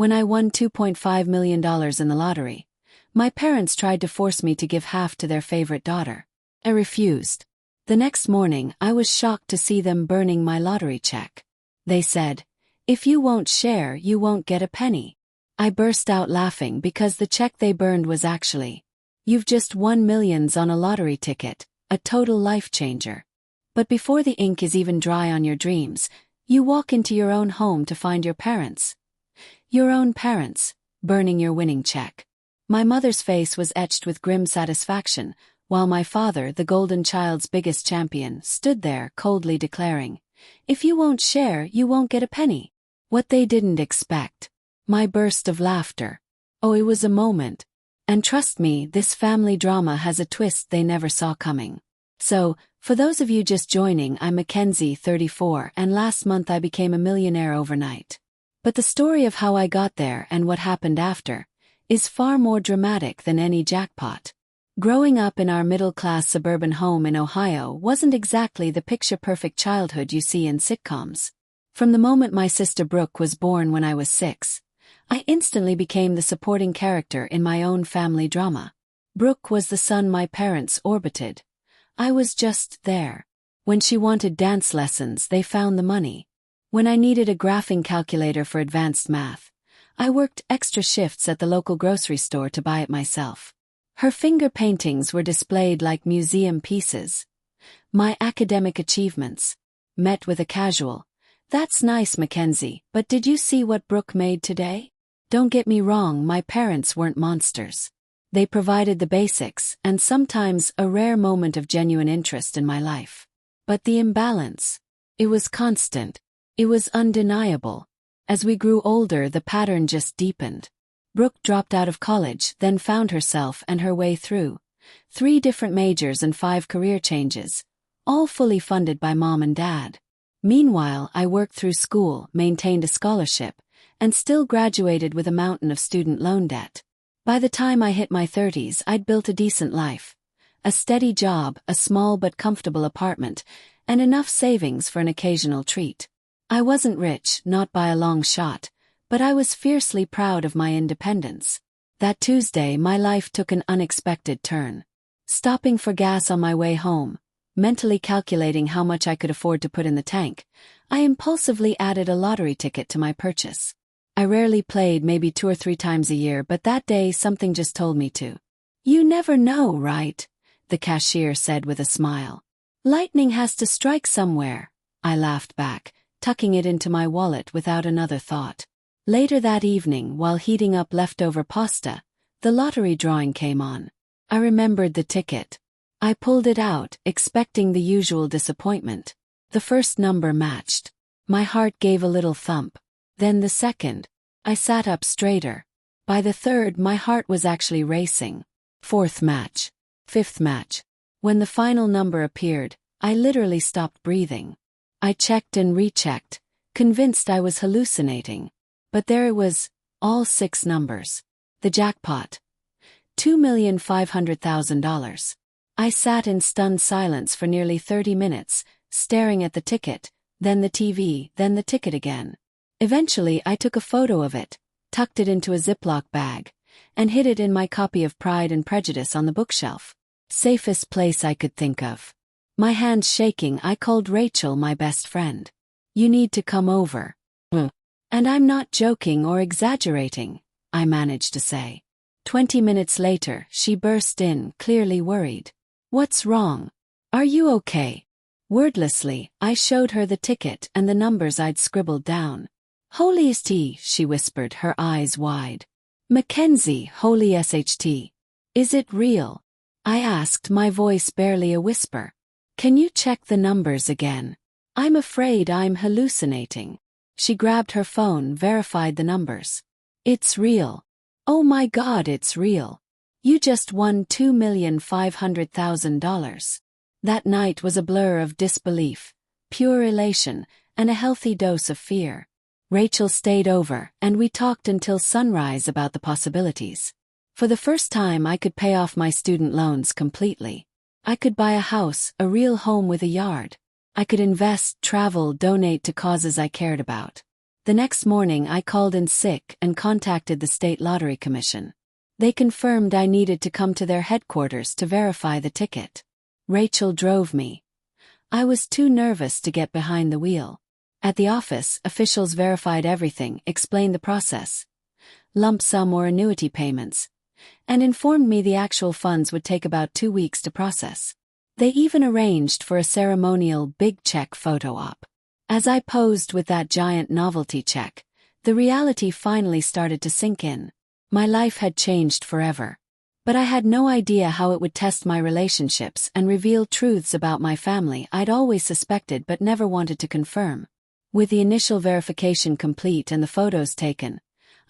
When I won $2.5 million in the lottery, my parents tried to force me to give half to their favorite daughter. I refused. The next morning, I was shocked to see them burning my lottery check. They said, "If you won't share, you won't get a penny." I burst out laughing because the check they burned was actually, "You've just won millions on a lottery ticket, a total life changer." But before the ink is even dry on your dreams, you walk into your own home to find your parents. Your own parents, burning your winning check. My mother's face was etched with grim satisfaction, while my father, the golden child's biggest champion, stood there coldly declaring, "If you won't share, you won't get a penny." What they didn't expect. My burst of laughter. Oh, it was a moment. And trust me, this family drama has a twist they never saw coming. So, for those of you just joining, I'm Mackenzie, 34, and last month I became a millionaire overnight. But the story of how I got there and what happened after is far more dramatic than any jackpot. Growing up in our middle-class suburban home in Ohio wasn't exactly the picture-perfect childhood you see in sitcoms. From the moment my sister Brooke was born when I was 6, I instantly became the supporting character in my own family drama. Brooke was the son my parents orbited. I was just there. When she wanted dance lessons, they found the money. When I needed a graphing calculator for advanced math, I worked extra shifts at the local grocery store to buy it myself. Her finger paintings were displayed like museum pieces. My academic achievements met with a casual, "That's nice, Mackenzie, but did you see what Brooke made today?" Don't get me wrong, my parents weren't monsters. They provided the basics and sometimes a rare moment of genuine interest in my life. But the imbalance, it was constant. It was undeniable. As we grew older, the pattern just deepened. Brooke dropped out of college, then found herself and her way through 3 different majors and 5 career changes, all fully funded by mom and dad. Meanwhile, I worked through school, maintained a scholarship, and still graduated with a mountain of student loan debt. By the time I hit my 30s, I'd built a decent life. A steady job, a small but comfortable apartment, and enough savings for an occasional treat. I wasn't rich, not by a long shot, but I was fiercely proud of my independence. That Tuesday, my life took an unexpected turn. Stopping for gas on my way home, mentally calculating how much I could afford to put in the tank, I impulsively added a lottery ticket to my purchase. I rarely played, maybe 2 or 3 times a year, but that day something just told me to. "You never know, right?" the cashier said with a smile. "Lightning has to strike somewhere," I laughed back, tucking it into my wallet without another thought. Later that evening, while heating up leftover pasta, the lottery drawing came on. I remembered the ticket. I pulled it out, expecting the usual disappointment. The first number matched. My heart gave a little thump. Then the second. I sat up straighter. By the third, my heart was actually racing. 4th match. 5th match. When the final number appeared, I literally stopped breathing. I checked and rechecked, convinced I was hallucinating. But there it was, all 6 numbers. The jackpot. $2,500,000. I sat in stunned silence for nearly 30 minutes, staring at the ticket, then the TV, then the ticket again. Eventually, I took a photo of it, tucked it into a Ziploc bag, and hid it in my copy of Pride and Prejudice on the bookshelf. Safest place I could think of. My hands shaking, I called Rachel, my best friend. "You need to come over." "And I'm not joking or exaggerating," I managed to say. 20 minutes later, she burst in, clearly worried. "What's wrong? Are you okay?" Wordlessly, I showed her the ticket and the numbers I'd scribbled down. "Holy ST," she whispered, her eyes wide. "Mackenzie, holy SHT. Is it real?" I asked, my voice barely a whisper. "Can you check the numbers again? I'm afraid I'm hallucinating." She grabbed her phone, verified the numbers. "It's real. Oh my God, it's real. You just won $2,500,000. That night was a blur of disbelief, pure elation, and a healthy dose of fear. Rachel stayed over, and we talked until sunrise about the possibilities. For the first time, I could pay off my student loans completely. I could buy a house, a real home with a yard. I could invest, travel, donate to causes I cared about. The next morning I called in sick and contacted the State Lottery Commission. They confirmed I needed to come to their headquarters to verify the ticket. Rachel drove me. I was too nervous to get behind the wheel. At the office, officials verified everything, explained the process, lump sum or annuity payments, and informed me the actual funds would take about 2 weeks to process. They even arranged for a ceremonial big check photo op. As I posed with that giant novelty check, the reality finally started to sink in. My life had changed forever. But I had no idea how it would test my relationships and reveal truths about my family I'd always suspected but never wanted to confirm. With the initial verification complete and the photos taken,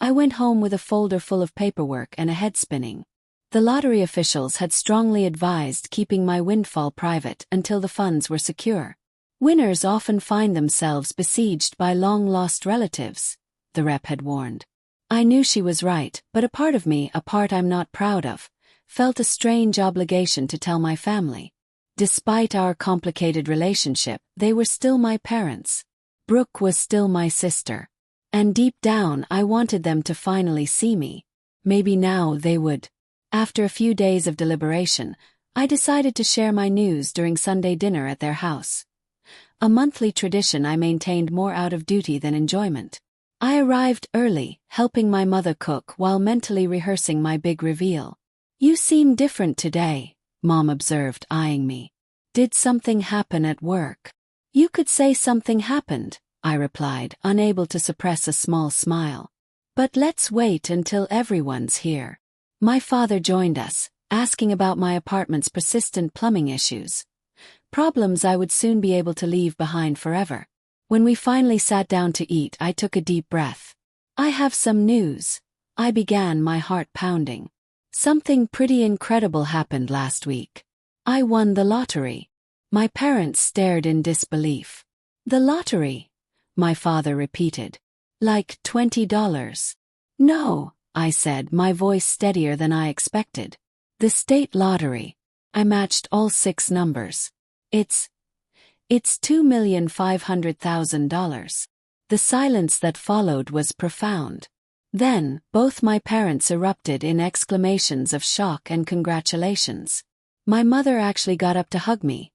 I went home with a folder full of paperwork and a head spinning. The lottery officials had strongly advised keeping my windfall private until the funds were secure. Winners often find themselves besieged by long-lost relatives, the rep had warned. I knew she was right, but a part of me, a part I'm not proud of, felt a strange obligation to tell my family. Despite our complicated relationship, they were still my parents. Brooke was still my sister. And deep down I wanted them to finally see me. Maybe now they would. After a few days of deliberation, I decided to share my news during Sunday dinner at their house. A monthly tradition I maintained more out of duty than enjoyment. I arrived early, helping my mother cook while mentally rehearsing my big reveal. "You seem different today," Mom observed, eyeing me. "Did something happen at work?" "You could say something happened," I replied, unable to suppress a small smile. "But let's wait until everyone's here." My father joined us, asking about my apartment's persistent plumbing issues. Problems I would soon be able to leave behind forever. When we finally sat down to eat, I took a deep breath. "I have some news," I began, my heart pounding. "Something pretty incredible happened last week. I won the lottery." My parents stared in disbelief. "The lottery?" my father repeated. "Like $20? "No," I said, my voice steadier than I expected. "The state lottery." I matched all 6 numbers. It's $2,500,000. The silence that followed was profound. Then, both my parents erupted in exclamations of shock and congratulations. My mother actually got up to hug me.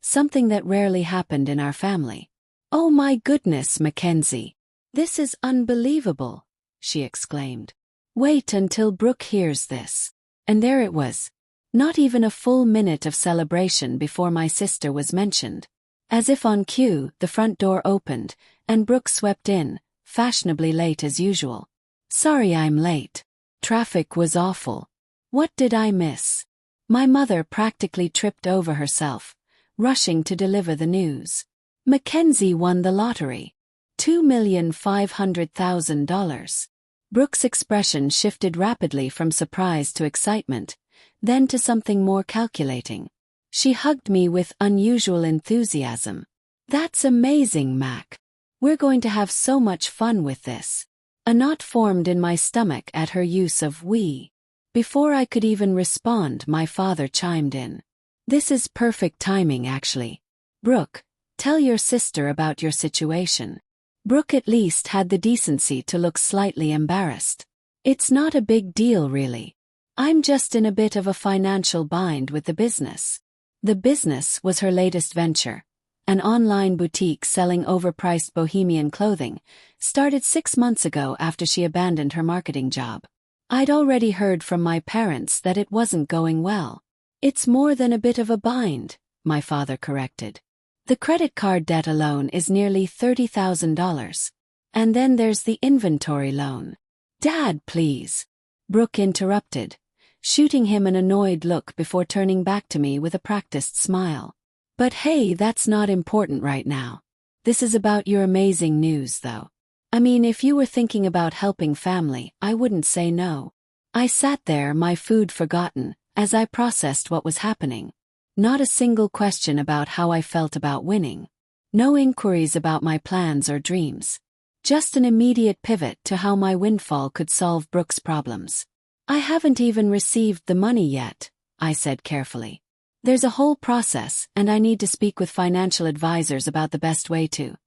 Something that rarely happened in our family. "Oh my goodness, Mackenzie. This is unbelievable," she exclaimed. "Wait until Brooke hears this." And there it was. Not even a full minute of celebration before my sister was mentioned. As if on cue, the front door opened, and Brooke swept in, fashionably late as usual. "Sorry I'm late. Traffic was awful." What did I miss? My mother practically tripped over herself, rushing to deliver the news. Mackenzie won the lottery. $2,500,000. Brooke's expression shifted rapidly from surprise to excitement, then to something more calculating. She hugged me with unusual enthusiasm. "That's amazing, Mac. We're going to have so much fun with this." A knot formed in my stomach at her use of "we." Before I could even respond, my father chimed in. "This is perfect timing, actually. Brooke, tell your sister about your situation." Brooke at least had the decency to look slightly embarrassed. "It's not a big deal, really. I'm just in a bit of a financial bind with the business." The business was her latest venture. An online boutique selling overpriced bohemian clothing, started 6 months ago after she abandoned her marketing job. I'd already heard from my parents that it wasn't going well. "It's more than a bit of a bind," my father corrected. "The credit card debt alone is nearly $30,000. And then there's the inventory loan." "Dad, please," Brooke interrupted, shooting him an annoyed look before turning back to me with a practiced smile. "But hey, that's not important right now. This is about your amazing news, though. I mean, if you were thinking about helping family, I wouldn't say no." I sat there, my food forgotten, as I processed what was happening. Not a single question about how I felt about winning. No inquiries about my plans or dreams. Just an immediate pivot to how my windfall could solve Brooke's problems. "I haven't even received the money yet," I said carefully. "There's a whole process, and I need to speak with financial advisors about the best way to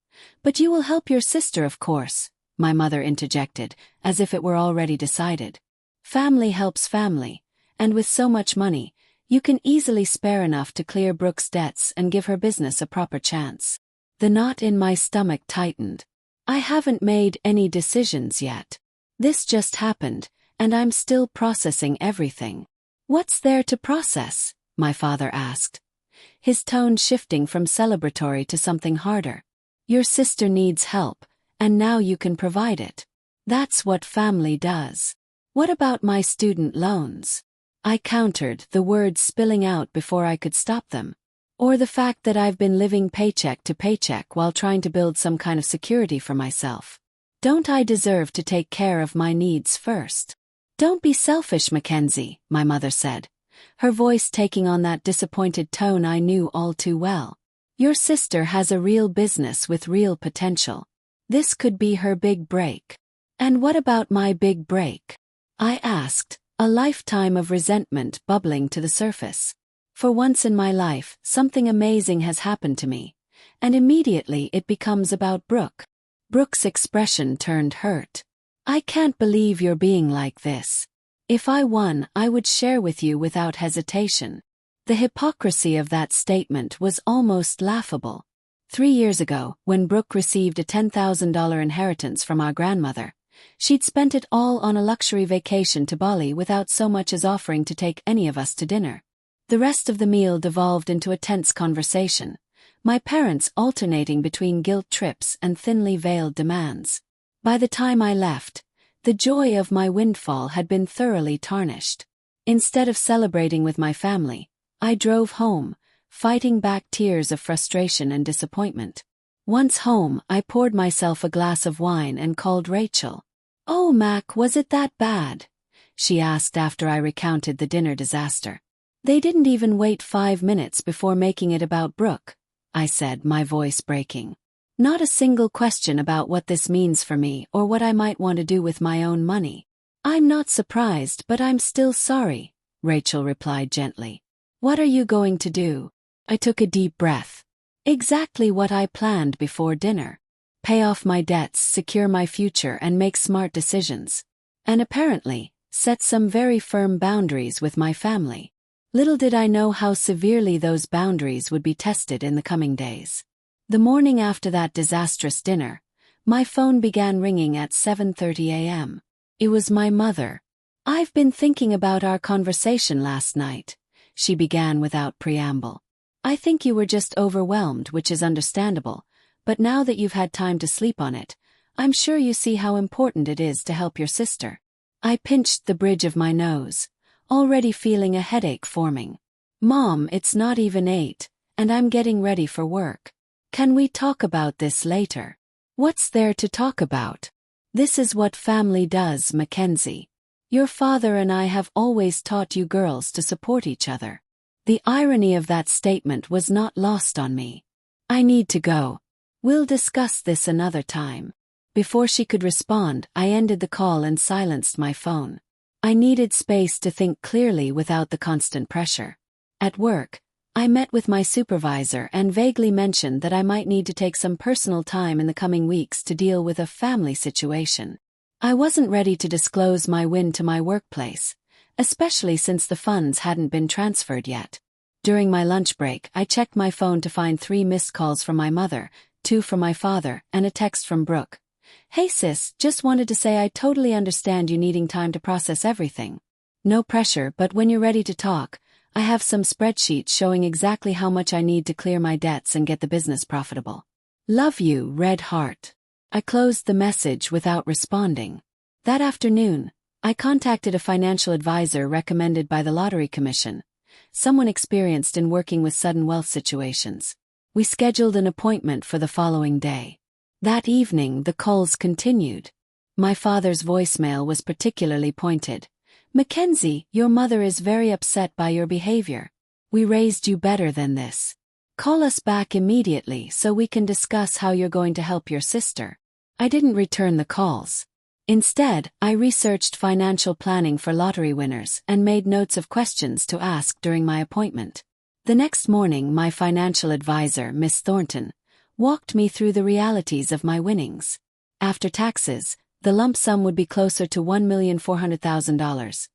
But you will help your sister, of course, my mother interjected, as if it were already decided. Family helps family, and with so much money, you can easily spare enough to clear Brooke's debts and give her business a proper chance. The knot in my stomach tightened. I haven't made any decisions yet. This just happened, and I'm still processing everything. What's there to process? My father asked, his tone shifting from celebratory to something harder. Your sister needs help, and now you can provide it. That's what family does. What about my student loans? I countered, the words spilling out before I could stop them. Or the fact that I've been living paycheck to paycheck while trying to build some kind of security for myself. Don't I deserve to take care of my needs first? Don't be selfish, Mackenzie, my mother said, her voice taking on that disappointed tone I knew all too well. Your sister has a real business with real potential. This could be her big break. And what about my big break? I asked, a lifetime of resentment bubbling to the surface. For once in my life, something amazing has happened to me, and immediately it becomes about Brooke. Brooke's expression turned hurt. I can't believe you're being like this. If I won, I would share with you without hesitation. The hypocrisy of that statement was almost laughable. 3 years ago, when Brooke received a $10,000 inheritance from our grandmother, she'd spent it all on a luxury vacation to Bali without so much as offering to take any of us to dinner. The rest of the meal devolved into a tense conversation, my parents alternating between guilt trips and thinly veiled demands. By the time I left, the joy of my windfall had been thoroughly tarnished. Instead of celebrating with my family, I drove home, fighting back tears of frustration and disappointment. Once home, I poured myself a glass of wine and called Rachel. "Oh, Mac, was it that bad?" she asked after I recounted the dinner disaster. "They didn't even wait 5 minutes before making it about Brooke," I said, my voice breaking. "Not a single question about what this means for me or what I might want to do with my own money." "I'm not surprised, but I'm still sorry," Rachel replied gently. "What are you going to do?" I took a deep breath. Exactly what I planned before dinner. Pay off my debts, secure my future, and make smart decisions. And apparently, set some very firm boundaries with my family. Little did I know how severely those boundaries would be tested in the coming days. The morning after that disastrous dinner, my phone began ringing at 7:30 a.m. It was my mother. "I've been thinking about our conversation last night," she began without preamble. "I think you were just overwhelmed, which is understandable, but now that you've had time to sleep on it, I'm sure you see how important it is to help your sister." I pinched the bridge of my nose, already feeling a headache forming. "Mom, it's not even 8, and I'm getting ready for work. Can we talk about this later?" "What's there to talk about? This is what family does, Mackenzie. Your father and I have always taught you girls to support each other." The irony of that statement was not lost on me. "I need to go. We'll discuss this another time." Before she could respond, I ended the call and silenced my phone. I needed space to think clearly without the constant pressure. At work, I met with my supervisor and vaguely mentioned that I might need to take some personal time in the coming weeks to deal with a family situation. I wasn't ready to disclose my win to my workplace, especially since the funds hadn't been transferred yet. During my lunch break, I checked my phone to find 3 missed calls from my mother, 2 from my father, and a text from Brooke. "Hey sis, just wanted to say I totally understand you needing time to process everything. No pressure, but when you're ready to talk, I have some spreadsheets showing exactly how much I need to clear my debts and get the business profitable. Love you, Red Heart." I closed the message without responding. That afternoon, I contacted a financial advisor recommended by the Lottery Commission, someone experienced in working with sudden wealth situations. We scheduled an appointment for the following day. That evening, the calls continued. My father's voicemail was particularly pointed. "Mackenzie, your mother is very upset by your behavior. We raised you better than this. Call us back immediately so we can discuss how you're going to help your sister." I didn't return the calls. Instead, I researched financial planning for lottery winners and made notes of questions to ask during my appointment. The next morning, my financial advisor, Miss Thornton, walked me through the realities of my winnings. After taxes, the lump sum would be closer to $1,400,000.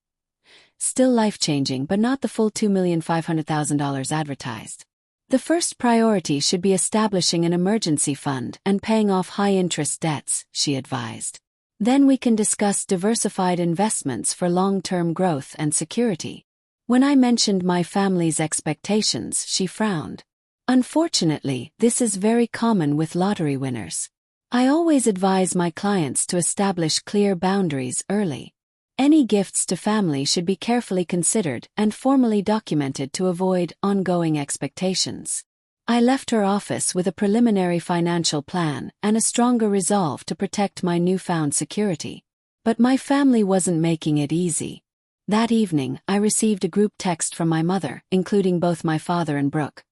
Still life-changing, but not the full $2,500,000 advertised. The first priority should be establishing an emergency fund and paying off high-interest debts, she advised. Then we can discuss diversified investments for long-term growth and security. When I mentioned my family's expectations, she frowned. Unfortunately, this is very common with lottery winners. I always advise my clients to establish clear boundaries early. Any gifts to family should be carefully considered and formally documented to avoid ongoing expectations. I left her office with a preliminary financial plan and a stronger resolve to protect my newfound security. But my family wasn't making it easy. That evening, I received a group text from my mother, including both my father and Brooke.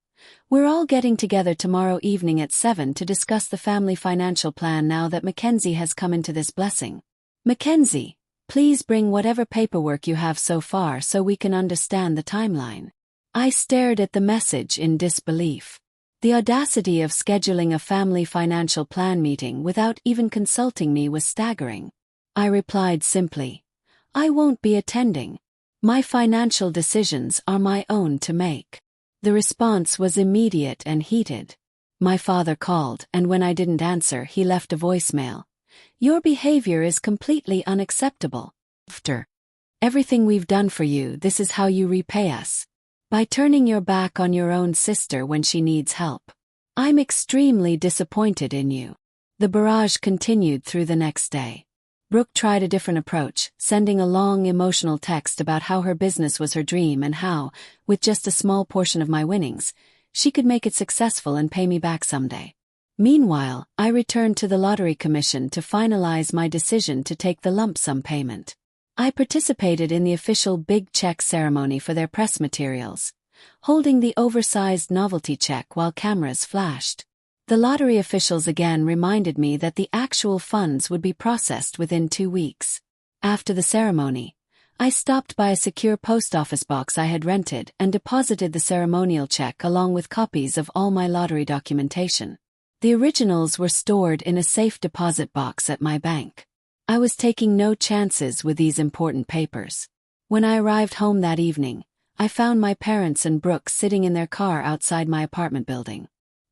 "We're all getting together tomorrow evening at 7 to discuss the family financial plan now that Mackenzie has come into this blessing. Mackenzie, please bring whatever paperwork you have so far so we can understand the timeline." I stared at the message in disbelief. The audacity of scheduling a family financial plan meeting without even consulting me was staggering. I replied simply, "I won't be attending. My financial decisions are my own to make." The response was immediate and heated. My father called, and when I didn't answer, he left a voicemail. "Your behavior is completely unacceptable. After everything we've done for you, this is how you repay us. By turning your back on your own sister when she needs help. I'm extremely disappointed in you." The barrage continued through the next day. Brooke tried a different approach, sending a long emotional text about how her business was her dream and how, with just a small portion of my winnings, she could make it successful and pay me back someday. Meanwhile, I returned to the Lottery Commission to finalize my decision to take the lump sum payment. I participated in the official big check ceremony for their press materials, holding the oversized novelty check while cameras flashed. The lottery officials again reminded me that the actual funds would be processed within 2 weeks. After the ceremony, I stopped by a secure post office box I had rented and deposited the ceremonial check along with copies of all my lottery documentation. The originals were stored in a safe deposit box at my bank. I was taking no chances with these important papers. When I arrived home that evening, I found my parents and Brooke sitting in their car outside my apartment building.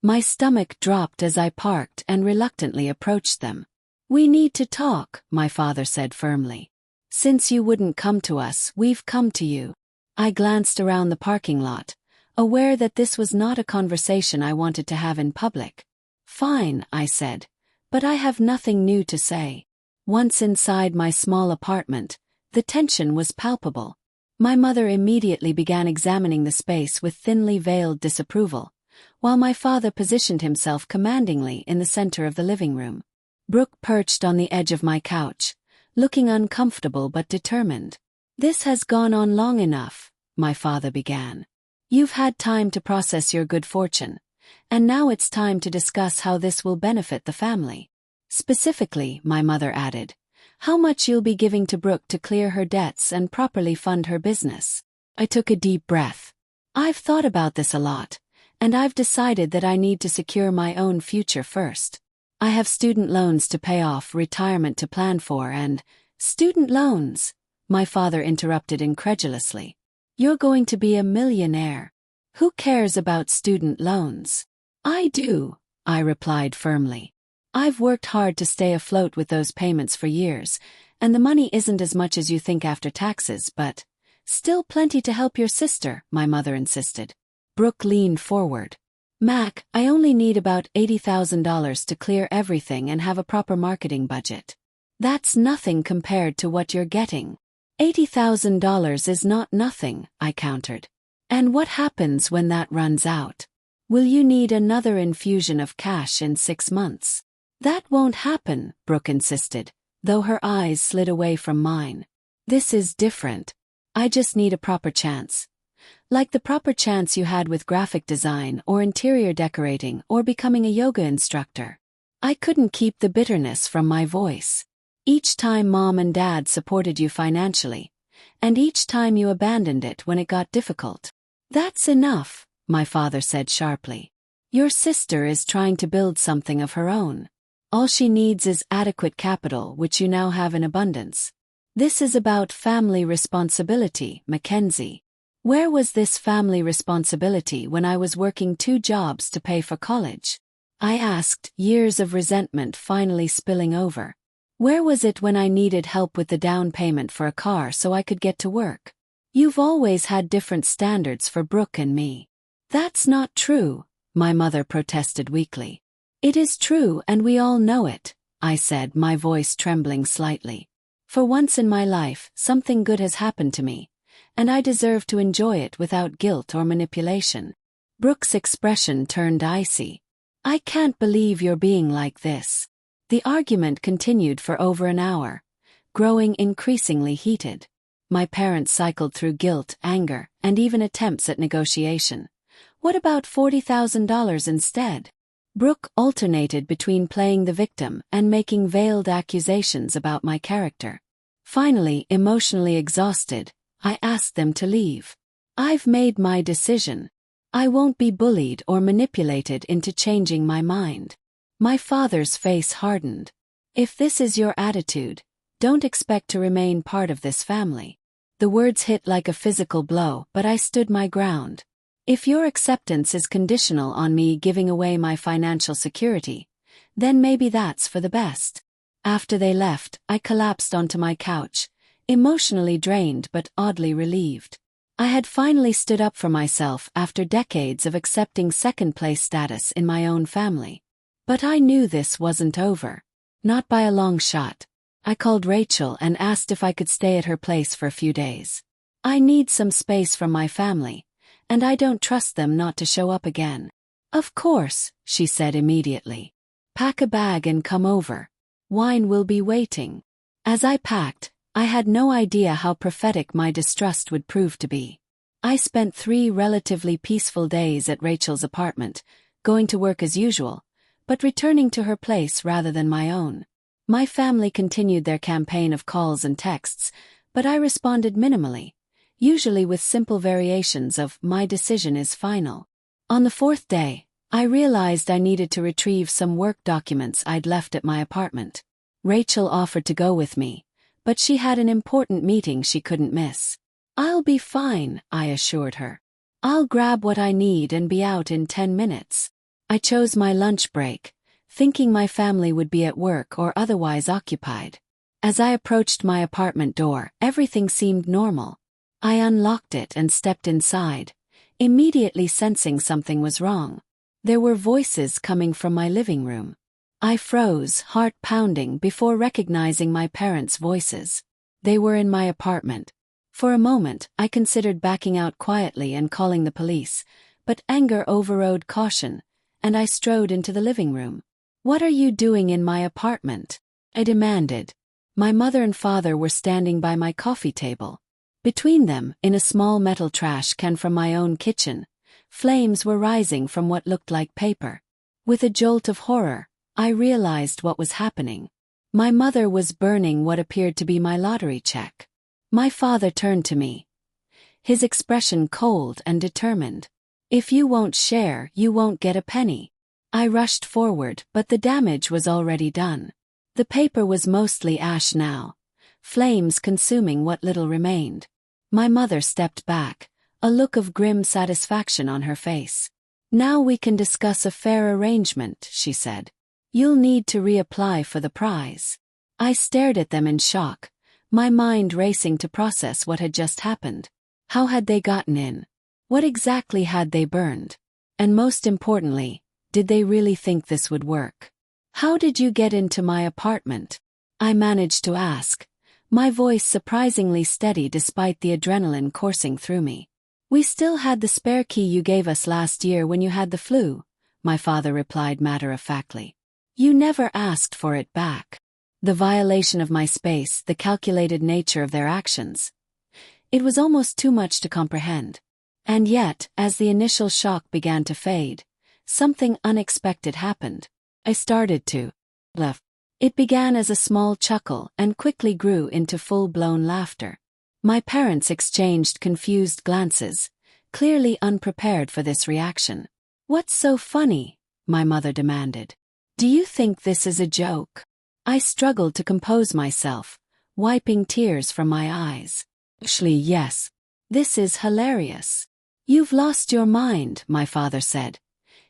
My stomach dropped as I parked and reluctantly approached them. "We need to talk," my father said firmly. "Since you wouldn't come to us, we've come to you." I glanced around the parking lot, aware that this was not a conversation I wanted to have in public. "Fine," I said, "but I have nothing new to say." Once inside my small apartment, the tension was palpable. My mother immediately began examining the space with thinly veiled disapproval, while my father positioned himself commandingly in the center of the living room. Brooke perched on the edge of my couch, looking uncomfortable but determined. "This has gone on long enough," my father began. "You've had time to process your good fortune, and now it's time to discuss how this will benefit the family. Specifically," my mother added, "how much you'll be giving to Brooke to clear her debts and properly fund her business." I took a deep breath. I've thought about this a lot, and I've decided that I need to secure my own future first. I have student loans to pay off, retirement to plan for, and— "Student loans?" my father interrupted incredulously. "You're going to be a millionaire. Who cares about student loans?" "I do," I replied firmly. "I've worked hard to stay afloat with those payments for years, and the money isn't as much as you think after taxes, but still plenty to help your sister," my mother insisted. Brooke leaned forward. "Mac, I only need about $80,000 to clear everything and have a proper marketing budget." "That's nothing compared to what you're getting." $80,000 is not nothing," I countered. "And what happens when that runs out? Will you need another infusion of cash in 6 months?" "That won't happen," Brooke insisted, though her eyes slid away from mine. "This is different. I just need a proper chance. Like the proper chance you had with graphic design or interior decorating or becoming a yoga instructor." I couldn't keep the bitterness from my voice. "Each time Mom and Dad supported you financially, and each time you abandoned it when it got difficult." "That's enough," my father said sharply. Your sister is trying to build something of her own. All she needs is adequate capital, which you now have in abundance. This is about family responsibility, Mackenzie. Where was this family responsibility when I was working 2 jobs to pay for college? I asked, years of resentment finally spilling over. Where was it when I needed help with the down payment for a car so I could get to work? You've always had different standards for Brooke and me. That's not true, my mother protested weakly. It is true, and we all know it, I said, my voice trembling slightly. For once in my life, something good has happened to me, and I deserve to enjoy it without guilt or manipulation. Brooke's expression turned icy. I can't believe you're being like this. The argument continued for over an hour, growing increasingly heated. My parents cycled through guilt, anger, and even attempts at negotiation. What about $40,000 instead? Brooke alternated between playing the victim and making veiled accusations about my character. Finally, emotionally exhausted, I asked them to leave. I've made my decision. I won't be bullied or manipulated into changing my mind. My father's face hardened. If this is your attitude, don't expect to remain part of this family. The words hit like a physical blow, but I stood my ground. If your acceptance is conditional on me giving away my financial security, then maybe that's for the best. After they left, I collapsed onto my couch, emotionally drained but oddly relieved. I had finally stood up for myself after decades of accepting second-place status in my own family. But I knew this wasn't over. Not by a long shot. I called Rachel and asked if I could stay at her place for a few days. I need some space from my family, and I don't trust them not to show up again. Of course, she said immediately. Pack a bag and come over. Wine will be waiting. As I packed, I had no idea how prophetic my distrust would prove to be. I spent 3 relatively peaceful days at Rachel's apartment, going to work as usual, but returning to her place rather than my own. My family continued their campaign of calls and texts, but I responded minimally, usually with simple variations of "my decision is final." On the 4th day, I realized I needed to retrieve some work documents I'd left at my apartment. Rachel offered to go with me, but she had an important meeting she couldn't miss. I'll be fine, I assured her. I'll grab what I need and be out in 10 minutes. I chose my lunch break, thinking my family would be at work or otherwise occupied. As I approached my apartment door, everything seemed normal. I unlocked it and stepped inside, immediately sensing something was wrong. There were voices coming from my living room. I froze, heart pounding, before recognizing my parents' voices. They were in my apartment. For a moment, I considered backing out quietly and calling the police, but anger overrode caution, and I strode into the living room. "What are you doing in my apartment?" I demanded. My mother and father were standing by my coffee table. Between them, in a small metal trash can from my own kitchen, flames were rising from what looked like paper. With a jolt of horror, I realized what was happening. My mother was burning what appeared to be my lottery check. My father turned to me, his expression cold and determined. "If you won't share, you won't get a penny." I rushed forward, but the damage was already done. The paper was mostly ash now, flames consuming what little remained. My mother stepped back, a look of grim satisfaction on her face. "Now we can discuss a fair arrangement," she said. "You'll need to reapply for the prize." I stared at them in shock, my mind racing to process what had just happened. How had they gotten in? What exactly had they burned? And most importantly, did they really think this would work? "How did you get into my apartment?" I managed to ask, my voice surprisingly steady despite the adrenaline coursing through me. "We still had the spare key you gave us last year when you had the flu," my father replied matter-of-factly. "You never asked for it back." The violation of my space, the calculated nature of their actions. It was almost too much to comprehend. And yet, as the initial shock began to fade, something unexpected happened. I started to laugh. It began as a small chuckle and quickly grew into full-blown laughter. My parents exchanged confused glances, clearly unprepared for this reaction. What's so funny? My mother demanded. Do you think this is a joke? I struggled to compose myself, wiping tears from my eyes. Actually, yes. This is hilarious. You've lost your mind, my father said,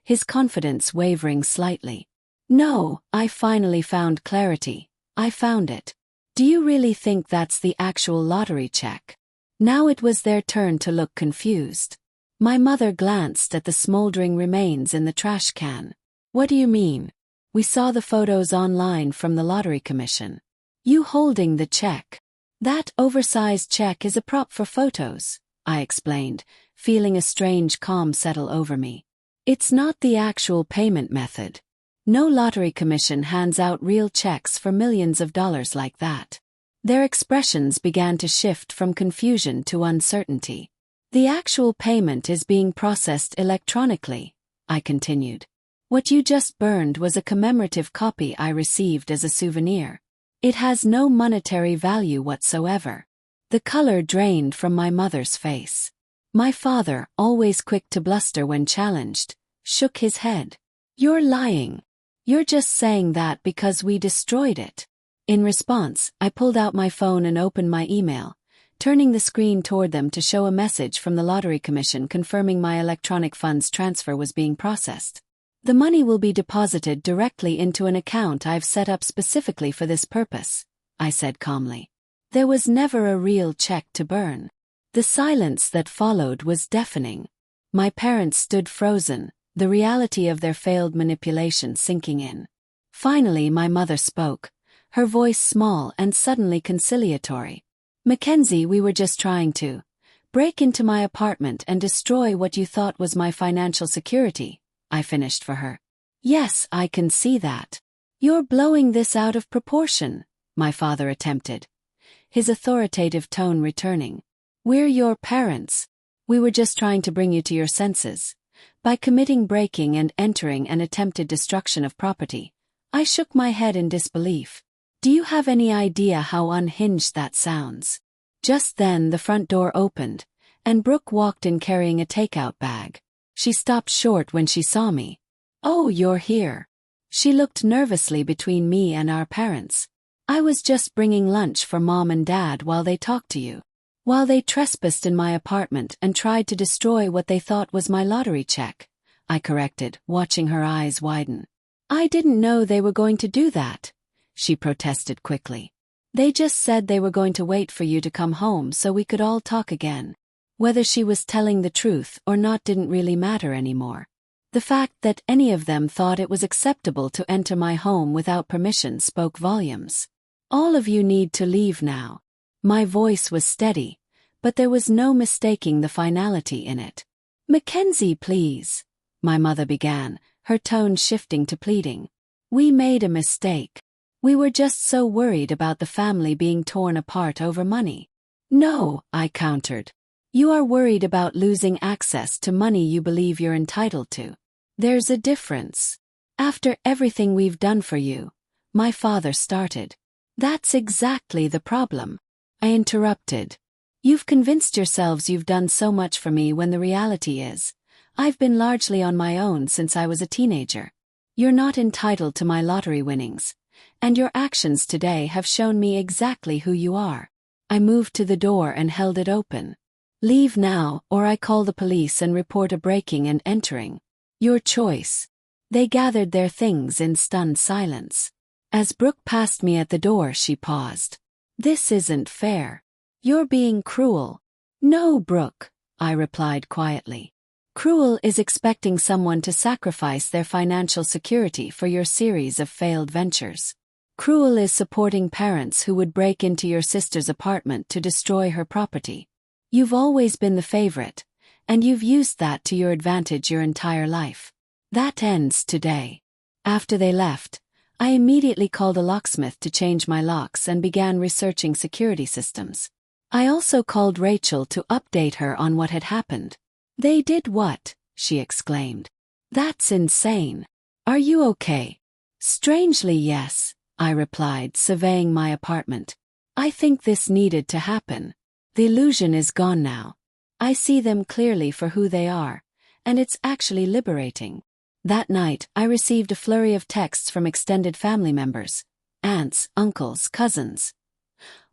his confidence wavering slightly. No, I finally found clarity. I found it. Do you really think that's the actual lottery check? Now it was their turn to look confused. My mother glanced at the smoldering remains in the trash can. What do you mean? We saw the photos online from the lottery commission. You holding the check. That oversized check is a prop for photos, I explained, feeling a strange calm settle over me. It's not the actual payment method. No lottery commission hands out real checks for millions of dollars like that. Their expressions began to shift from confusion to uncertainty. The actual payment is being processed electronically, I continued. What you just burned was a commemorative copy I received as a souvenir. It has no monetary value whatsoever. The color drained from my mother's face. My father, always quick to bluster when challenged, shook his head. You're lying. You're just saying that because we destroyed it. In response, I pulled out my phone and opened my email, turning the screen toward them to show a message from the Lottery Commission confirming my electronic funds transfer was being processed. The money will be deposited directly into an account I've set up specifically for this purpose, I said calmly. There was never a real check to burn. The silence that followed was deafening. My parents stood frozen, the reality of their failed manipulation sinking in. Finally, my mother spoke, her voice small and suddenly conciliatory. Mackenzie, we were just trying to break into my apartment and destroy what you thought was my financial security, I finished for her. Yes, I can see that. You're blowing this out of proportion, my father attempted, his authoritative tone returning. We're your parents. We were just trying to bring you to your senses. By committing breaking and entering and attempted destruction of property, I shook my head in disbelief. Do you have any idea how unhinged that sounds? Just then the front door opened, and Brooke walked in carrying a takeout bag. She stopped short when she saw me. Oh, you're here. She looked nervously between me and our parents. I was just bringing lunch for Mom and Dad while they talked to you. While they trespassed in my apartment and tried to destroy what they thought was my lottery check, I corrected, watching her eyes widen. I didn't know they were going to do that, she protested quickly. They just said they were going to wait for you to come home so we could all talk again. Whether she was telling the truth or not didn't really matter anymore. The fact that any of them thought it was acceptable to enter my home without permission spoke volumes. All of you need to leave now. My voice was steady, but there was no mistaking the finality in it. Mackenzie, please, my mother began, her tone shifting to pleading. We made a mistake. We were just so worried about the family being torn apart over money. No, I countered. You are worried about losing access to money you believe you're entitled to. There's a difference. After everything we've done for you, my father started. That's exactly the problem. I interrupted. You've convinced yourselves you've done so much for me when the reality is, I've been largely on my own since I was a teenager. You're not entitled to my lottery winnings, and your actions today have shown me exactly who you are. I moved to the door and held it open. Leave now, or I call the police and report a breaking and entering. Your choice. They gathered their things in stunned silence. As Brooke passed me at the door, she paused. This isn't fair. You're being cruel. No, Brooke, I replied quietly. Cruel is expecting someone to sacrifice their financial security for your series of failed ventures. Cruel is supporting parents who would break into your sister's apartment to destroy her property. You've always been the favorite, and you've used that to your advantage your entire life. That ends today. After they left, I immediately called a locksmith to change my locks and began researching security systems. I also called Rachel to update her on what had happened. They did what? She exclaimed. That's insane. Are you okay? Strangely, yes, I replied, surveying my apartment. I think this needed to happen. The illusion is gone now. I see them clearly for who they are, and it's actually liberating. That night, I received a flurry of texts from extended family members, aunts, uncles, cousins,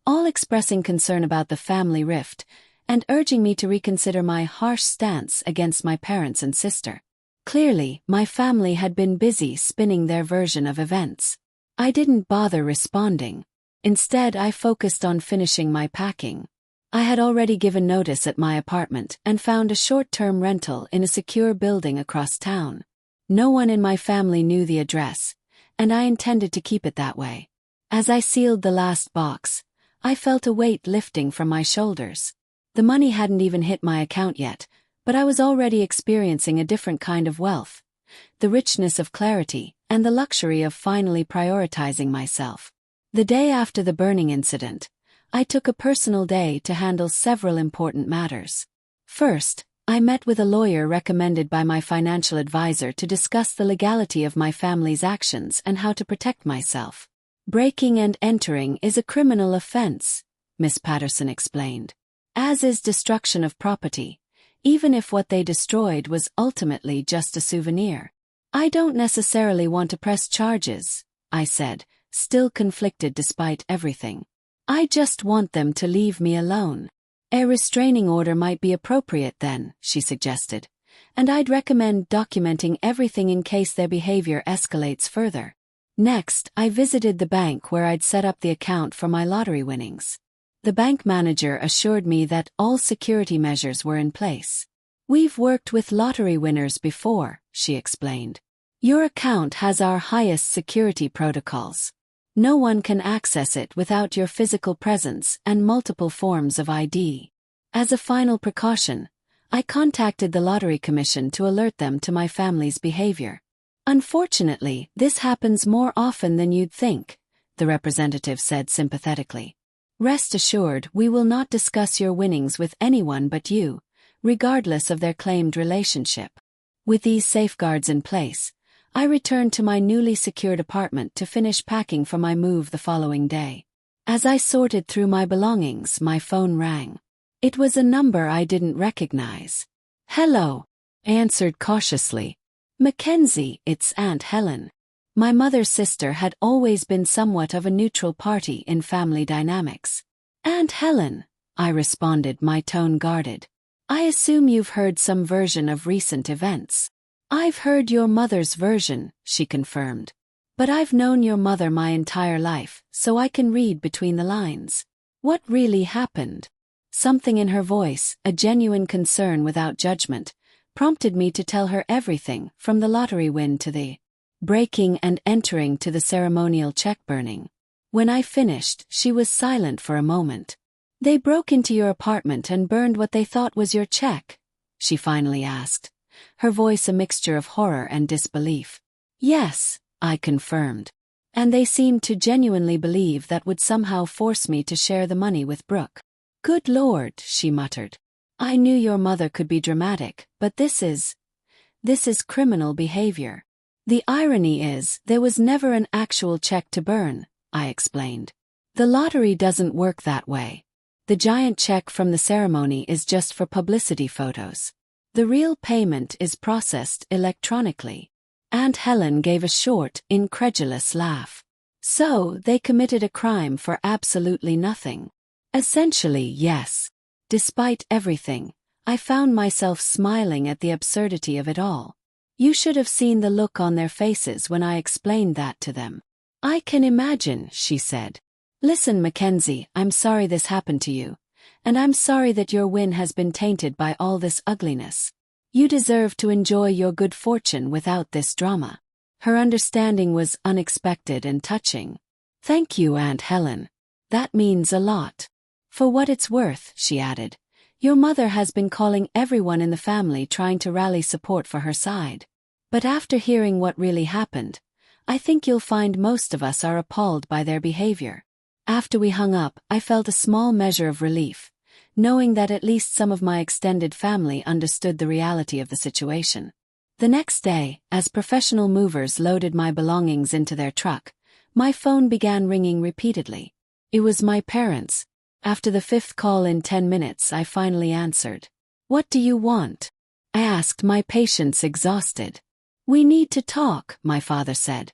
all expressing concern about the family rift and urging me to reconsider my harsh stance against my parents and sister. Clearly, my family had been busy spinning their version of events. I didn't bother responding. Instead, I focused on finishing my packing. I had already given notice at my apartment and found a short-term rental in a secure building across town. No one in my family knew the address, and I intended to keep it that way. As I sealed the last box, I felt a weight lifting from my shoulders. The money hadn't even hit my account yet, but I was already experiencing a different kind of wealth, the richness of clarity, and the luxury of finally prioritizing myself. The day after the burning incident, I took a personal day to handle several important matters. First, I met with a lawyer recommended by my financial advisor to discuss the legality of my family's actions and how to protect myself. Breaking and entering is a criminal offense, Miss Patterson explained, as is destruction of property, even if what they destroyed was ultimately just a souvenir. I don't necessarily want to press charges, I said, still conflicted despite everything. I just want them to leave me alone. A restraining order might be appropriate then, she suggested, and I'd recommend documenting everything in case their behavior escalates further. Next, I visited the bank where I'd set up the account for my lottery winnings. The bank manager assured me that all security measures were in place. We've worked with lottery winners before, she explained. Your account has our highest security protocols. No one can access it without your physical presence and multiple forms of ID. As a final precaution, I contacted the Lottery Commission to alert them to my family's behavior. Unfortunately, this happens more often than you'd think, the representative said sympathetically. Rest assured, we will not discuss your winnings with anyone but you, regardless of their claimed relationship. With these safeguards in place, I returned to my newly secured apartment to finish packing for my move the following day. As I sorted through my belongings, my phone rang. It was a number I didn't recognize. "Hello," I answered cautiously. "Mackenzie, it's Aunt Helen." My mother's sister had always been somewhat of a neutral party in family dynamics. "Aunt Helen," I responded, my tone guarded. "I assume you've heard some version of recent events." "I've heard your mother's version," she confirmed. "But I've known your mother my entire life, so I can read between the lines. What really happened?" Something in her voice, a genuine concern without judgment, prompted me to tell her everything, from the lottery win to the breaking and entering to the ceremonial check burning. When I finished, she was silent for a moment. "They broke into your apartment and burned what they thought was your check?" she finally asked, her voice a mixture of horror and disbelief. "Yes," I confirmed. "And they seemed to genuinely believe that would somehow force me to share the money with Brooke." "Good Lord," she muttered. "I knew your mother could be dramatic, but this is criminal behavior." "The irony is, there was never an actual check to burn," I explained. "The lottery doesn't work that way. The giant check from the ceremony is just for publicity photos. The real payment is processed electronically." Aunt Helen gave a short, incredulous laugh. "So, they committed a crime for absolutely nothing." "Essentially, yes." Despite everything, I found myself smiling at the absurdity of it all. You should have seen the look on their faces when I explained that to them. "I can imagine," she said. "Listen, Mackenzie, I'm sorry this happened to you. And I'm sorry that your win has been tainted by all this ugliness. You deserve to enjoy your good fortune without this drama." Her understanding was unexpected and touching. "Thank you, Aunt Helen. That means a lot. For what it's worth," she added, "your mother has been calling everyone in the family trying to rally support for her side. But after hearing what really happened, I think you'll find most of us are appalled by their behavior." After we hung up, I felt a small measure of relief, knowing that at least some of my extended family understood the reality of the situation. The next day, as professional movers loaded my belongings into their truck, my phone began ringing repeatedly. It was my parents. After the fifth call in 10 minutes, I finally answered. "What do you want?" I asked, my patience exhausted. We need to talk, my father said,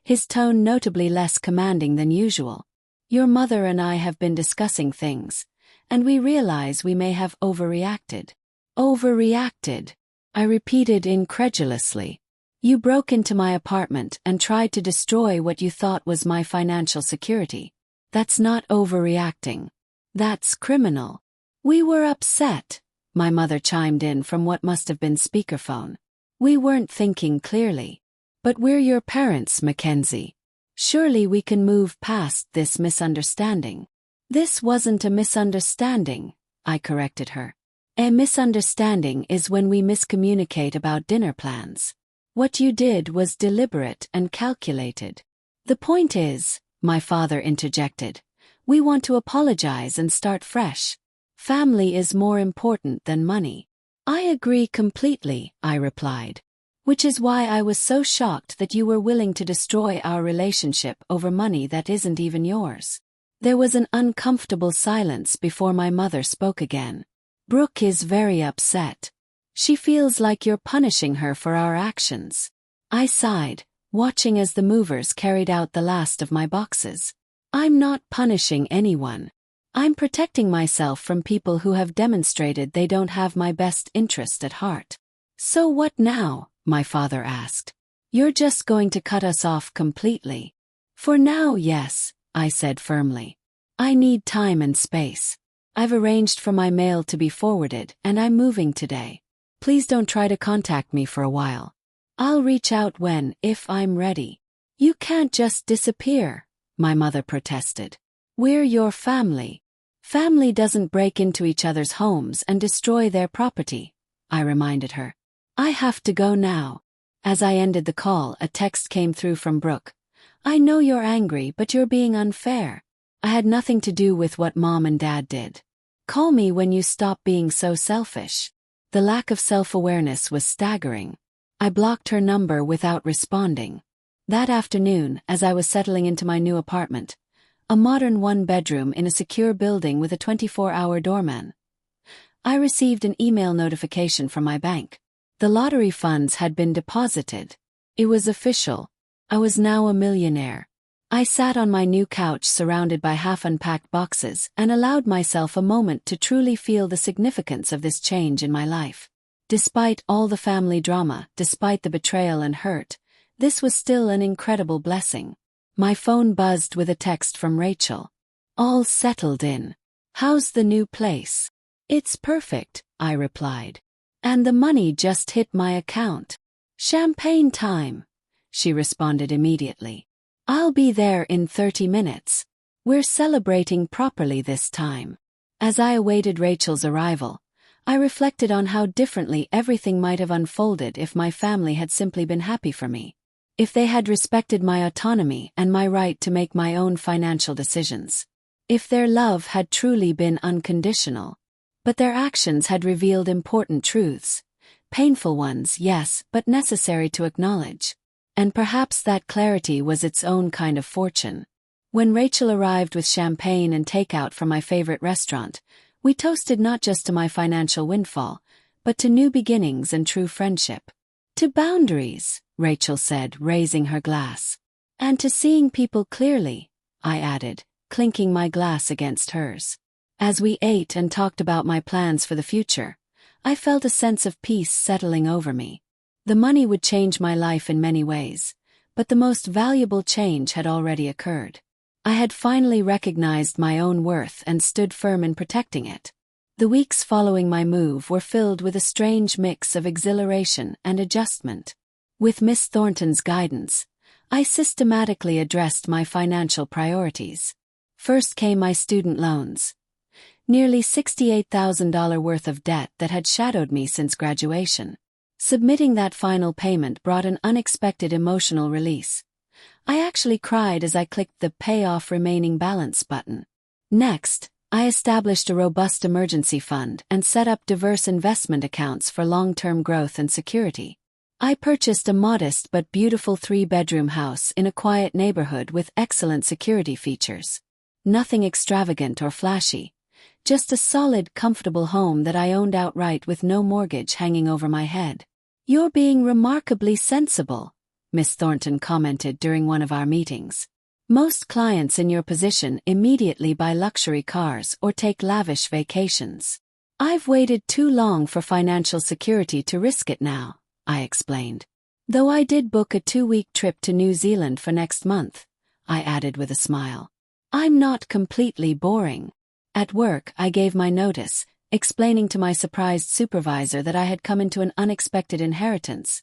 his tone notably less commanding than usual. Your mother and I have been discussing things, and we realize we may have overreacted. Overreacted? I repeated incredulously. You broke into my apartment and tried to destroy what you thought was my financial security. That's not overreacting. That's criminal. We were upset, my mother chimed in from what must have been speakerphone. We weren't thinking clearly. But we're your parents, Mackenzie. Surely we can move past this misunderstanding. This wasn't a misunderstanding, I corrected her. A misunderstanding is when we miscommunicate about dinner plans. What you did was deliberate and calculated. The point is, my father interjected, we want to apologize and start fresh. Family is more important than money. I agree completely, I replied. Which is why I was so shocked that you were willing to destroy our relationship over money that isn't even yours. There was an uncomfortable silence before my mother spoke again. Brooke is very upset. She feels like you're punishing her for our actions. I sighed, watching as the movers carried out the last of my boxes. I'm not punishing anyone. I'm protecting myself from people who have demonstrated they don't have my best interest at heart. So what now? My father asked. You're just going to cut us off completely? For now, yes, I said firmly. I need time and space. I've arranged for my mail to be forwarded and I'm moving today. Please don't try to contact me for a while. I'll reach out when, if I'm ready. You can't just disappear, my mother protested. We're your family. Family doesn't break into each other's homes and destroy their property, I reminded her. I have to go now. As I ended the call, a text came through from Brooke. I know you're angry, but you're being unfair. I had nothing to do with what Mom and Dad did. Call me when you stop being so selfish. The lack of self-awareness was staggering. I blocked her number without responding. That afternoon, as I was settling into my new apartment, a modern one-bedroom in a secure building with a 24-hour doorman, I received an email notification from my bank. The lottery funds had been deposited. It was official. I was now a millionaire. I sat on my new couch surrounded by half-unpacked boxes and allowed myself a moment to truly feel the significance of this change in my life. Despite all the family drama, despite the betrayal and hurt, this was still an incredible blessing. My phone buzzed with a text from Rachel. All settled in. How's the new place? It's perfect, I replied. And the money just hit my account. Champagne time, she responded immediately. I'll be there in 30 minutes. We're celebrating properly this time. As I awaited Rachel's arrival, I reflected on how differently everything might have unfolded if my family had simply been happy for me. If they had respected my autonomy and my right to make my own financial decisions. If their love had truly been unconditional. But their actions had revealed important truths. Painful ones, yes, but necessary to acknowledge. And perhaps that clarity was its own kind of fortune. When Rachel arrived with champagne and takeout from my favorite restaurant, we toasted not just to my financial windfall, but to new beginnings and true friendship. To boundaries, Rachel said, raising her glass. And to seeing people clearly, I added, clinking my glass against hers. As we ate and talked about my plans for the future, I felt a sense of peace settling over me. The money would change my life in many ways, but the most valuable change had already occurred. I had finally recognized my own worth and stood firm in protecting it. The weeks following my move were filled with a strange mix of exhilaration and adjustment. With Miss Thornton's guidance, I systematically addressed my financial priorities. First came my student loans. Nearly $68,000 worth of debt that had shadowed me since graduation. Submitting that final payment brought an unexpected emotional release. I actually cried as I clicked the Pay Off Remaining Balance button. Next, I established a robust emergency fund and set up diverse investment accounts for long-term growth and security. I purchased a modest but beautiful 3-bedroom house in a quiet neighborhood with excellent security features. Nothing extravagant or flashy. Just a solid, comfortable home that I owned outright with no mortgage hanging over my head. You're being remarkably sensible, Miss Thornton commented during one of our meetings. Most clients in your position immediately buy luxury cars or take lavish vacations. I've waited too long for financial security to risk it now, I explained. Though I did book a 2-week trip to New Zealand for next month, I added with a smile. I'm not completely boring. At work, I gave my notice, explaining to my surprised supervisor that I had come into an unexpected inheritance.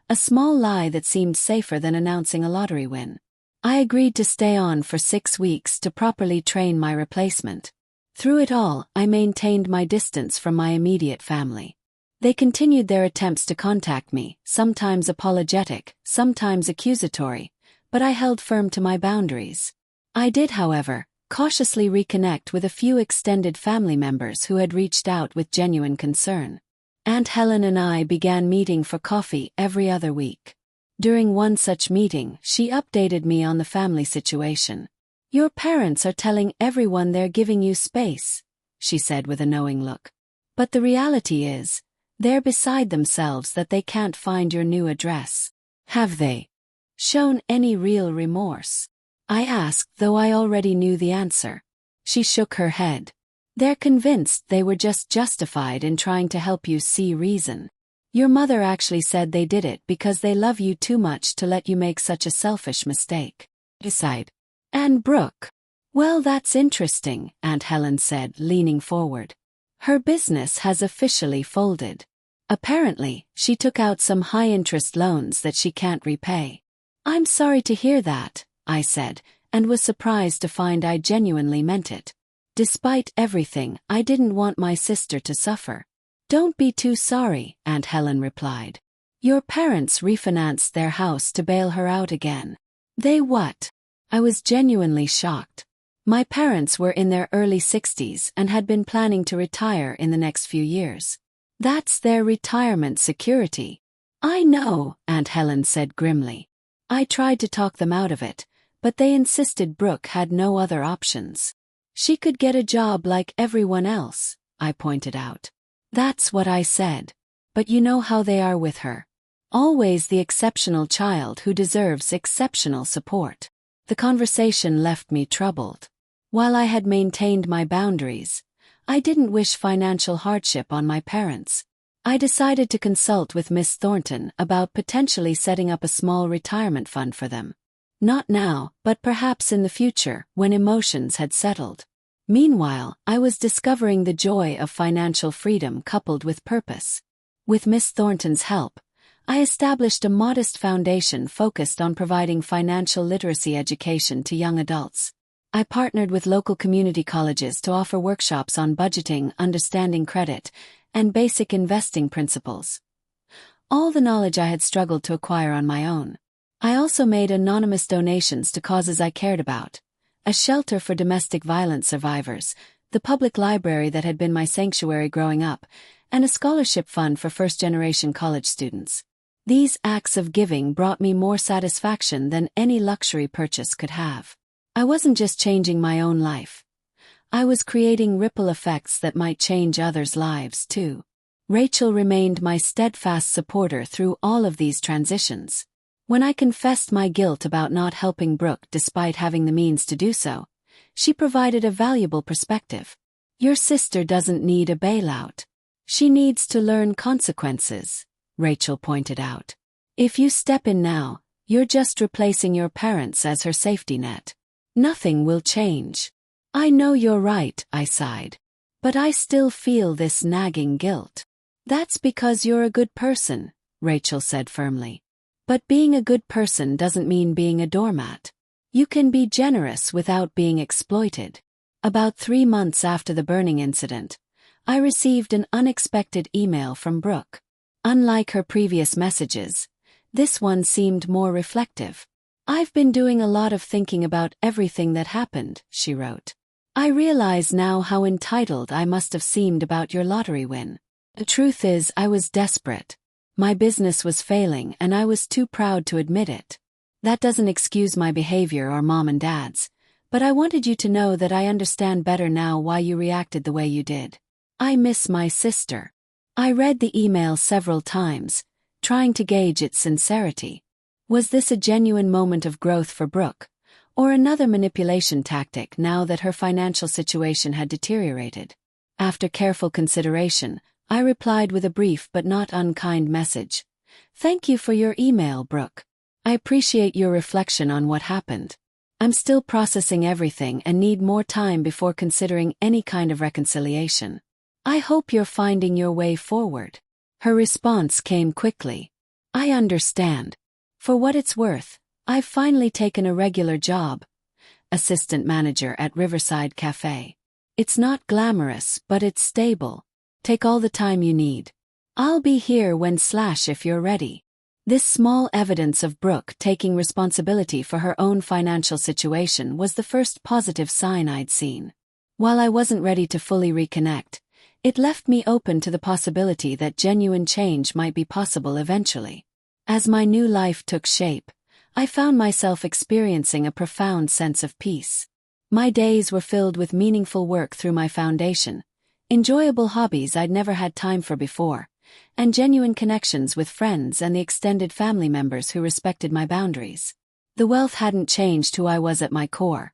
A small lie that seemed safer than announcing a lottery win. I agreed to stay on for 6 weeks to properly train my replacement. Through it all, I maintained my distance from my immediate family. They continued their attempts to contact me, sometimes apologetic, sometimes accusatory, but I held firm to my boundaries. I did, however, cautiously reconnect with a few extended family members who had reached out with genuine concern. Aunt Helen and I began meeting for coffee every other week. During one such meeting, she updated me on the family situation. Your parents are telling everyone they're giving you space, she said with a knowing look. But the reality is, they're beside themselves that they can't find your new address. Have they shown any real remorse? I asked, though I already knew the answer. She shook her head. They're convinced they were just justified in trying to help you see reason. Your mother actually said they did it because they love you too much to let you make such a selfish mistake. Decide. And Brooke? Well, that's interesting, Aunt Helen said, leaning forward. Her business has officially folded. Apparently, she took out some high-interest loans that she can't repay. I'm sorry to hear that, I said, and was surprised to find I genuinely meant it. Despite everything, I didn't want my sister to suffer. Don't be too sorry, Aunt Helen replied. Your parents refinanced their house to bail her out again. They what? I was genuinely shocked. My parents were in their early 60s and had been planning to retire in the next few years. That's their retirement security. I know, Aunt Helen said grimly. I tried to talk them out of it, but they insisted Brooke had no other options. She could get a job like everyone else, I pointed out. That's what I said. But you know how they are with her. Always the exceptional child who deserves exceptional support. The conversation left me troubled. While I had maintained my boundaries, I didn't wish financial hardship on my parents. I decided to consult with Miss Thornton about potentially setting up a small retirement fund for them. Not now, but perhaps in the future, when emotions had settled. Meanwhile, I was discovering the joy of financial freedom coupled with purpose. With Miss Thornton's help, I established a modest foundation focused on providing financial literacy education to young adults. I partnered with local community colleges to offer workshops on budgeting, understanding credit, and basic investing principles. All the knowledge I had struggled to acquire on my own. I also made anonymous donations to causes I cared about. A shelter for domestic violence survivors, the public library that had been my sanctuary growing up, and a scholarship fund for first-generation college students. These acts of giving brought me more satisfaction than any luxury purchase could have. I wasn't just changing my own life. I was creating ripple effects that might change others' lives too. Rachel remained my steadfast supporter through all of these transitions. When I confessed my guilt about not helping Brooke despite having the means to do so, she provided a valuable perspective. Your sister doesn't need a bailout. She needs to learn consequences, Rachel pointed out. If you step in now, you're just replacing your parents as her safety net. Nothing will change. I know you're right, I sighed. But I still feel this nagging guilt. That's because you're a good person, Rachel said firmly. But being a good person doesn't mean being a doormat. You can be generous without being exploited. About 3 months after the burning incident, I received an unexpected email from Brooke. Unlike her previous messages, this one seemed more reflective. I've been doing a lot of thinking about everything that happened, she wrote. I realize now how entitled I must have seemed about your lottery win. The truth is, I was desperate. My business was failing and I was too proud to admit it. That doesn't excuse my behavior or mom and dad's, But I wanted you to know that I understand better now why you reacted the way you did. I miss my sister. I read the email several times, trying to gauge its sincerity. Was this a genuine moment of growth for Brooke, or another manipulation tactic now that her financial situation had deteriorated? After careful consideration, I replied with a brief but not unkind message. Thank you for your email, Brooke. I appreciate your reflection on what happened. I'm still processing everything and need more time before considering any kind of reconciliation. I hope you're finding your way forward. Her response came quickly. I understand. For what it's worth, I've finally taken a regular job. Assistant manager at Riverside Cafe. It's not glamorous, but it's stable. Take all the time you need. I'll be here if you're ready. This small evidence of Brooke taking responsibility for her own financial situation was the first positive sign I'd seen. While I wasn't ready to fully reconnect, it left me open to the possibility that genuine change might be possible eventually. As my new life took shape, I found myself experiencing a profound sense of peace. My days were filled with meaningful work through my foundation, enjoyable hobbies I'd never had time for before, and genuine connections with friends and the extended family members who respected my boundaries. The wealth hadn't changed who I was at my core.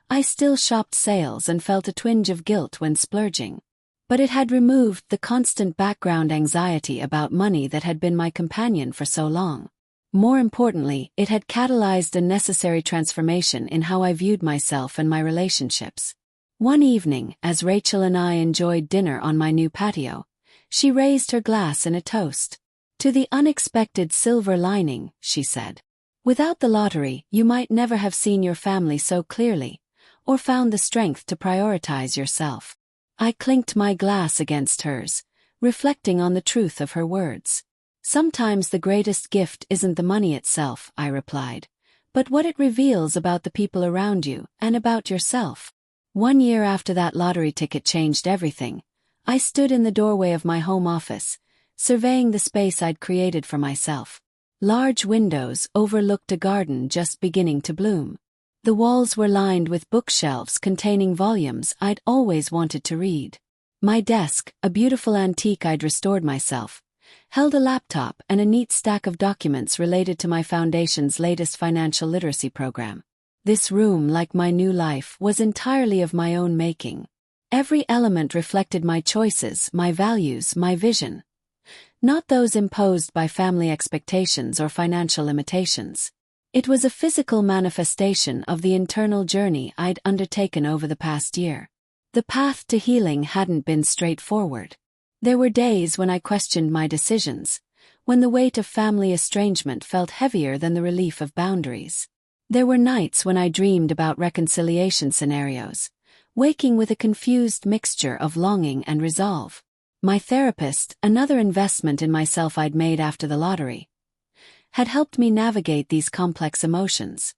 I still shopped sales and felt a twinge of guilt when splurging. But it had removed the constant background anxiety about money that had been my companion for so long. More importantly, it had catalyzed a necessary transformation in how I viewed myself and my relationships. One evening, as Rachel and I enjoyed dinner on my new patio, she raised her glass in a toast. To the unexpected silver lining, she said. Without the lottery, you might never have seen your family so clearly, or found the strength to prioritize yourself. I clinked my glass against hers, reflecting on the truth of her words. Sometimes the greatest gift isn't the money itself, I replied, but what it reveals about the people around you and about yourself. 1 year after that lottery ticket changed everything, I stood in the doorway of my home office, surveying the space I'd created for myself. Large windows overlooked a garden just beginning to bloom. The walls were lined with bookshelves containing volumes I'd always wanted to read. My desk, a beautiful antique I'd restored myself, held a laptop and a neat stack of documents related to my foundation's latest financial literacy program. This room, like my new life, was entirely of my own making. Every element reflected my choices, my values, my vision. Not those imposed by family expectations or financial limitations. It was a physical manifestation of the internal journey I'd undertaken over the past year. The path to healing hadn't been straightforward. There were days when I questioned my decisions, when the weight of family estrangement felt heavier than the relief of boundaries. There were nights when I dreamed about reconciliation scenarios, waking with a confused mixture of longing and resolve. My therapist, another investment in myself I'd made after the lottery, had helped me navigate these complex emotions.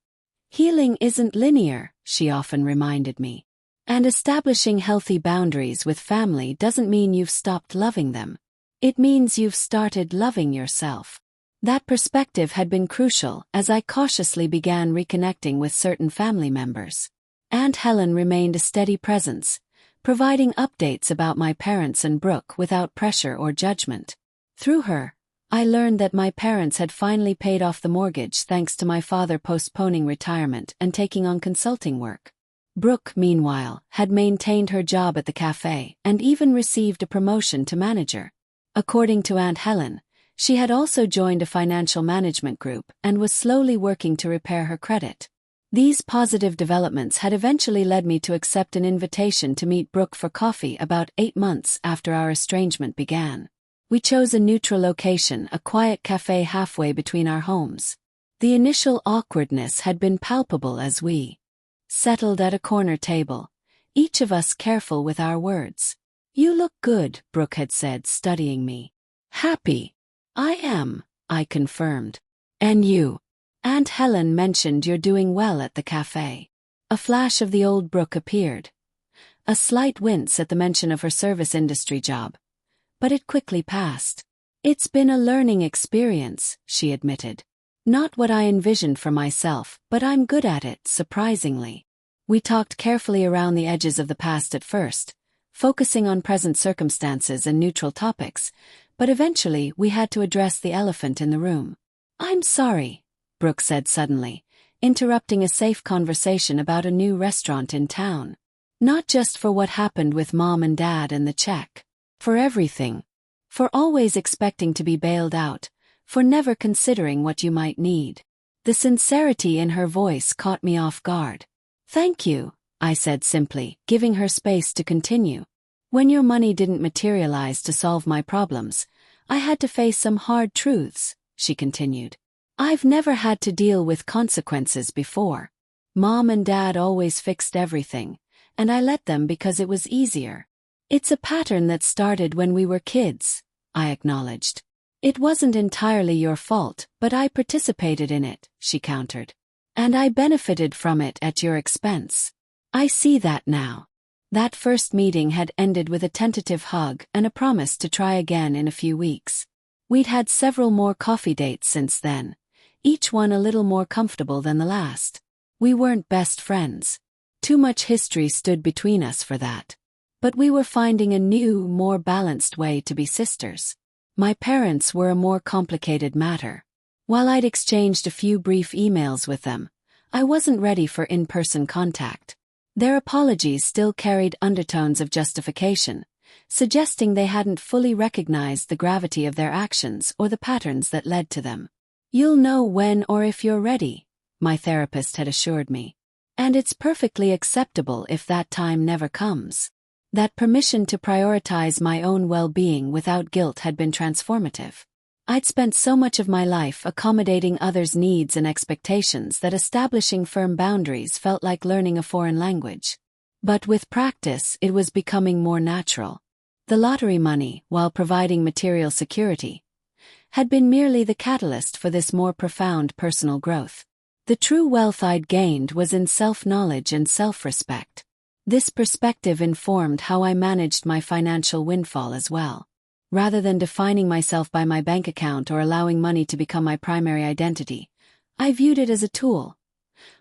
Healing isn't linear, she often reminded me. And establishing healthy boundaries with family doesn't mean you've stopped loving them. It means you've started loving yourself. That perspective had been crucial as I cautiously began reconnecting with certain family members. Aunt Helen remained a steady presence, providing updates about my parents and Brooke without pressure or judgment. Through her, I learned that my parents had finally paid off the mortgage thanks to my father postponing retirement and taking on consulting work. Brooke, meanwhile, had maintained her job at the cafe and even received a promotion to manager. According to Aunt Helen, she had also joined a financial management group and was slowly working to repair her credit. These positive developments had eventually led me to accept an invitation to meet Brooke for coffee about 8 months after our estrangement began. We chose a neutral location, a quiet cafe halfway between our homes. The initial awkwardness had been palpable as we settled at a corner table, each of us careful with our words. "You look good," Brooke had said, studying me. "Happy." "I am," I confirmed. "And you?" Aunt Helen mentioned you're doing well at the cafe. A flash of the old Brooke appeared. A slight wince at the mention of her service industry job. But it quickly passed. "It's been a learning experience," she admitted. "Not what I envisioned for myself, but I'm good at it, surprisingly." We talked carefully around the edges of the past at first, focusing on present circumstances and neutral topics, but eventually we had to address the elephant in the room. "I'm sorry," Brooke said suddenly, interrupting a safe conversation about a new restaurant in town. "Not just for what happened with Mom and Dad and the check. For everything. For always expecting to be bailed out, for never considering what you might need." The sincerity in her voice caught me off guard. "Thank you," I said simply, giving her space to continue. "When your money didn't materialize to solve my problems, I had to face some hard truths," she continued. "I've never had to deal with consequences before. Mom and Dad always fixed everything, and I let them because it was easier. It's a pattern that started when we were kids," I acknowledged. "It wasn't entirely your fault, but I participated in it," she countered. "And I benefited from it at your expense. I see that now." That first meeting had ended with a tentative hug and a promise to try again in a few weeks. We'd had several more coffee dates since then, each one a little more comfortable than the last. We weren't best friends. Too much history stood between us for that. But we were finding a new, more balanced way to be sisters. My parents were a more complicated matter. While I'd exchanged a few brief emails with them, I wasn't ready for in-person contact. Their apologies still carried undertones of justification, suggesting they hadn't fully recognized the gravity of their actions or the patterns that led to them. "You'll know when or if you're ready," my therapist had assured me. "And it's perfectly acceptable if that time never comes." That permission to prioritize my own well-being without guilt had been transformative. I'd spent so much of my life accommodating others' needs and expectations that establishing firm boundaries felt like learning a foreign language. But with practice, it was becoming more natural. The lottery money, while providing material security, had been merely the catalyst for this more profound personal growth. The true wealth I'd gained was in self-knowledge and self-respect. This perspective informed how I managed my financial windfall as well. Rather than defining myself by my bank account or allowing money to become my primary identity, I viewed it as a tool.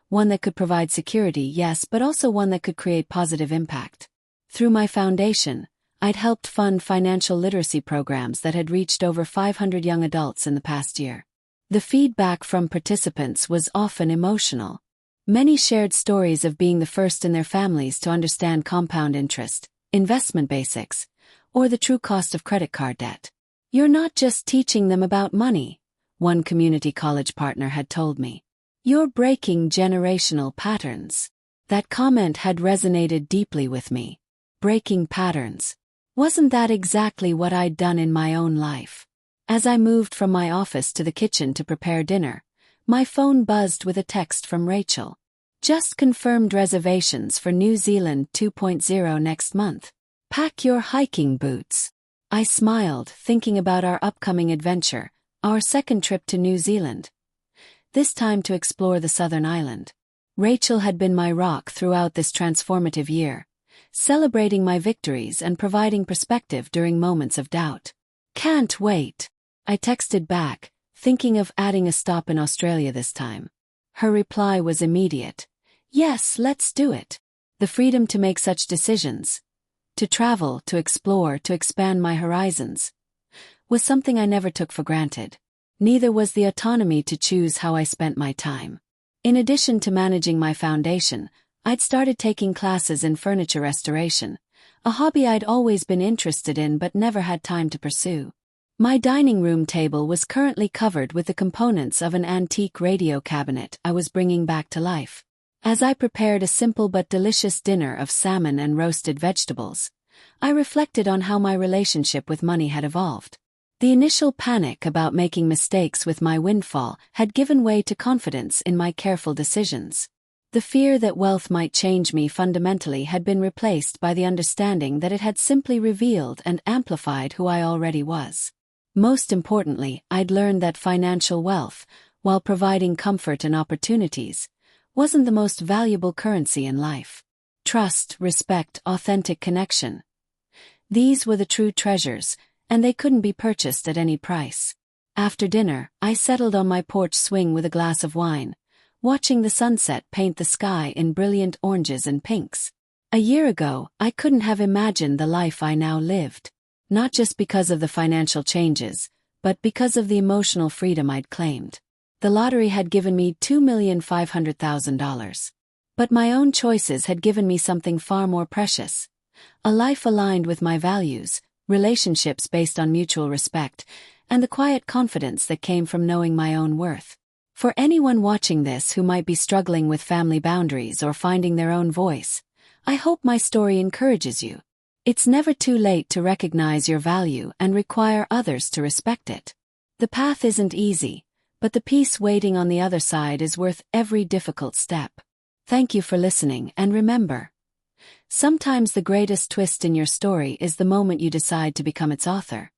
One that could provide security, yes, but also one that could create positive impact. Through my foundation, I'd helped fund financial literacy programs that had reached over 500 young adults in the past year. The feedback from participants was often emotional. Many shared stories of being the first in their families to understand compound interest, investment basics, or the true cost of credit card debt. "You're not just teaching them about money," one community college partner had told me. "You're breaking generational patterns." That comment had resonated deeply with me. Breaking patterns. Wasn't that exactly what I'd done in my own life? As I moved from my office to the kitchen to prepare dinner, my phone buzzed with a text from Rachel. "Just confirmed reservations for New Zealand 2.0 next month. Pack your hiking boots." I smiled, thinking about our upcoming adventure, our second trip to New Zealand. This time to explore the southern island. Rachel had been my rock throughout this transformative year, celebrating my victories and providing perspective during moments of doubt. "Can't wait," I texted back, thinking of adding a stop in Australia this time. Her reply was immediate. "Yes, let's do it." The freedom to make such decisions, to travel, to explore, to expand my horizons, was something I never took for granted. Neither was the autonomy to choose how I spent my time. In addition to managing my foundation, I'd started taking classes in furniture restoration, a hobby I'd always been interested in but never had time to pursue. My dining room table was currently covered with the components of an antique radio cabinet I was bringing back to life. As I prepared a simple but delicious dinner of salmon and roasted vegetables, I reflected on how my relationship with money had evolved. The initial panic about making mistakes with my windfall had given way to confidence in my careful decisions. The fear that wealth might change me fundamentally had been replaced by the understanding that it had simply revealed and amplified who I already was. Most importantly, I'd learned that financial wealth, while providing comfort and opportunities, wasn't the most valuable currency in life. Trust, respect, authentic connection. These were the true treasures, and they couldn't be purchased at any price. After dinner, I settled on my porch swing with a glass of wine, watching the sunset paint the sky in brilliant oranges and pinks. A year ago, I couldn't have imagined the life I now lived. Not just because of the financial changes, but because of the emotional freedom I'd claimed. The lottery had given me $2,500,000. But my own choices had given me something far more precious. A life aligned with my values, relationships based on mutual respect, and the quiet confidence that came from knowing my own worth. For anyone watching this who might be struggling with family boundaries or finding their own voice, I hope my story encourages you. It's never too late to recognize your value and require others to respect it. The path isn't easy, but the peace waiting on the other side is worth every difficult step. Thank you for listening, and remember, sometimes the greatest twist in your story is the moment you decide to become its author.